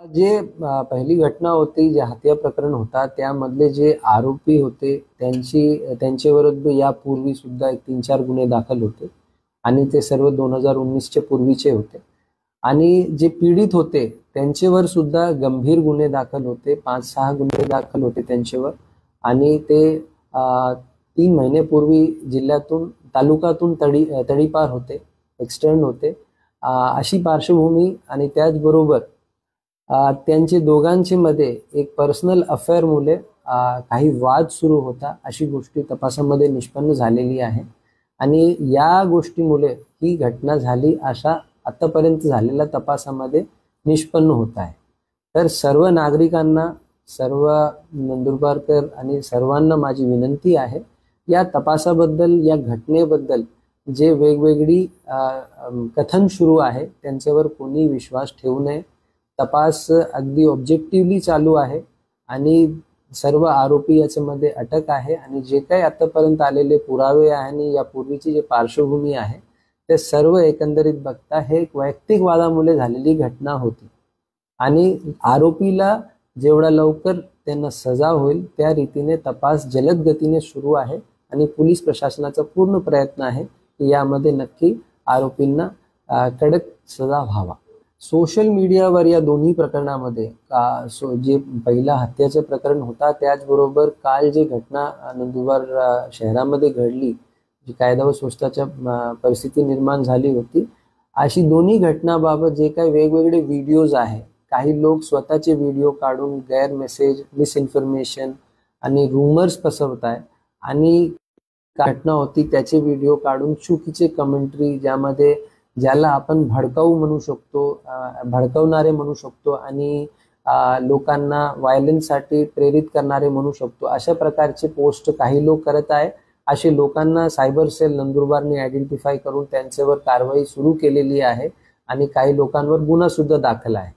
जे पहिली घटना होती, जे हत्या प्रकरण होता, त्यामधले जे आरोपी होते त्यांच्याविरुद्ध यापूर्वी सुद्धा एक 3-4 गुन्हे दाखल होते आणि ते सर्व 2019च्या पूर्वीचे होते. आणि जे पीडित होते त्यांच्यावर सुद्धा गंभीर गुन्हे दाखल होते, 5-6 गुन्हे दाखल होते त्यांच्यावर. आणि ते 3 महिन्यापूर्वी जिल्ह्यातून तालुक्यातून तडीपार होते, एक्सटर्न होते. अशी पार्श्वभूमी आणि त्याचबरोबर त्यांचे दोघांचे मध्ये एक पर्सनल अफेअर मुळे काही वाद सुरू होता, अशी गोष्टी तपासामध्ये निष्पन्न झालेली आहे. आणि या गोष्टीमुळे ही घटना झाली अशा आतापर्यंत झालेल्या तपासामध्ये निष्पन्न होत आहे. तर सर्व नागरिकांना, सर्व नंदुरबारकर आणि सर्वांना माझी विनंती आहे, या तपासाबद्दल, या घटनेबद्दल जे वेगवेगळी कथन सुरू आहे त्यांच्यावर कोणी विश्वास ठेवू नये. तपास अगदी ऑब्जेक्टिव्हली चालू आहे आणि सर्व आरोपी याच्यामध्ये अटक आहे. आणि जे काही आतापर्यंत आलेले पुरावे आहे आणि यापूर्वीची जे पार्श्वभूमी आहे ते सर्व एकंदरीत बघता हे एक वैयक्तिक वादामुळे झालेली घटना होती. आणि आरोपीला जेवढा लवकर त्यांना सजा होईल त्या रीतीने तपास जलद गतीने सुरू आहे. आणि पोलीस प्रशासनाचा पूर्ण प्रयत्न आहे की यामध्ये नक्की आरोपींना कडक सजा व्हावा. सोशल मीडियावर या दोन्ही प्रकरणामध्ये जे पहिला हत्येचं प्रकरण होता, त्याचबरोबर काल जी घटना नंदुरबार शहरामध्ये घडली, जी कायदा व सुव्यवस्थेच्या परिस्थिती निर्माण झाली होती, अशी दोन्ही घटनाबाबत जे काही वेगवेगळे व्हिडिओज आहे, काही लोक स्वतःचे व्हिडिओ काढून गैर मेसेज, मिसइन्फॉर्मेशन आणि रूमर्स पसरवत आहे. आणि घटना होती त्याचे व्हिडिओ काढून चुकीचे कमेंट्री, ज्याला आपण भडकाऊ म्हणू शकतो, भडकवणारे म्हणू शकतो आणि लोकांना व्हायलन्ससाठी प्रेरित करणारे म्हणू शकतो, अशा प्रकारचे पोस्ट काही लोक करत आहे. असे लोकांना सायबर सेल नंदुरबारने आयडेंटिफाय करून त्यांच्यावर कारवाई सुरू केलेली आहे आणि काही लोकांवर गुन्हा सुद्धा दाखल आहे.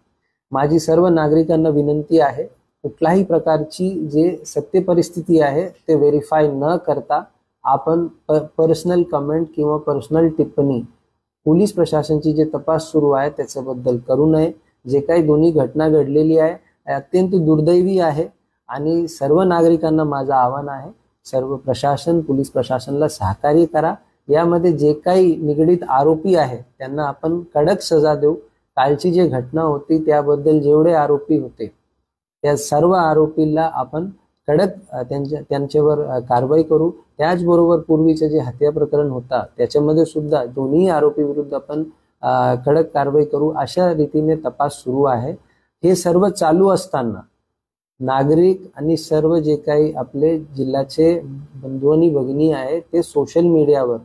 माझी सर्व नागरिकांना विनंती आहे, कुठल्याही प्रकारची जे सत्य परिस्थिती आहे ते व्हेरीफाय न करता आपण पर्सनल कमेंट किंवा पर्सनल टिप्पणी पोलीस प्रशासनाची जे तपास सुरू आहे त्याच्याबद्दल करू नये. जे काही दोन्ही घटना घडलेली आहे अत्यंत दुर्दैवी आहे आणि सर्व नागरिकांना माझं आवाहन आहे, सर्व प्रशासन, पोलीस प्रशासनाला सहकार्य करा. यामध्ये जे काही निगडीत आरोपी आहे त्यांना आपण कडक सजा देऊ. कालची जी घटना होती त्याबद्दल जेवढे आरोपी होते त्या सर्व आरोपींना आपण कडक त्यांच्यावर कारवाई करू. त्याचबरोबर पूर्वीचे जे हत्या प्रकरण होता त्याच्यामध्ये सुद्धा दोन्ही आरोपी विरुद्ध आपण कडक कारवाई करू. अशा रीतीने तपास सुरू आहे. हे सर्व चालू असताना नागरिक आणि सर्व जे काही आपले जिल्ह्याचे बंधू आणि भगिनी आहे ते सोशल मीडियावर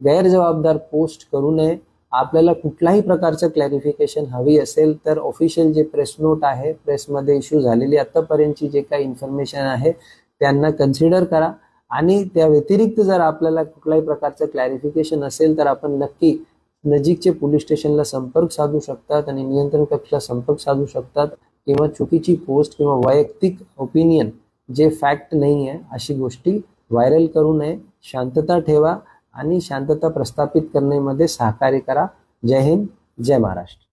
गैरजबाबदार पोस्ट करू नये. आपल्याला कुठल्याही प्रकारचं क्लॅरिफिकेशन हवी असेल तर ऑफिशियल जे प्रेस नोट आहे, प्रेसमध्ये इश्यू झालेली आतापर्यंतची जे काही इन्फॉर्मेशन आहे त्यांना कन्सिडर करा. आणि त्या व्यतिरिक्त जर आपल्याला कुठल्याही प्रकारचं क्लॅरिफिकेशन असेल तर आपण नक्की नजीकचे पोलीस स्टेशनला संपर्क साधू शकतात आणि नियंत्रण कक्षाला संपर्क साधू शकतात. किंवा चुकीची पोस्ट किंवा वैयक्तिक ओपिनियन जे फॅक्ट नाही आहे अशी गोष्टी व्हायरल करू नये. शांतता ठेवा आणि शांतता प्रस्थापित करण्यामध्ये सहकार्य करा. जय हिंद, जय महाराष्ट्र.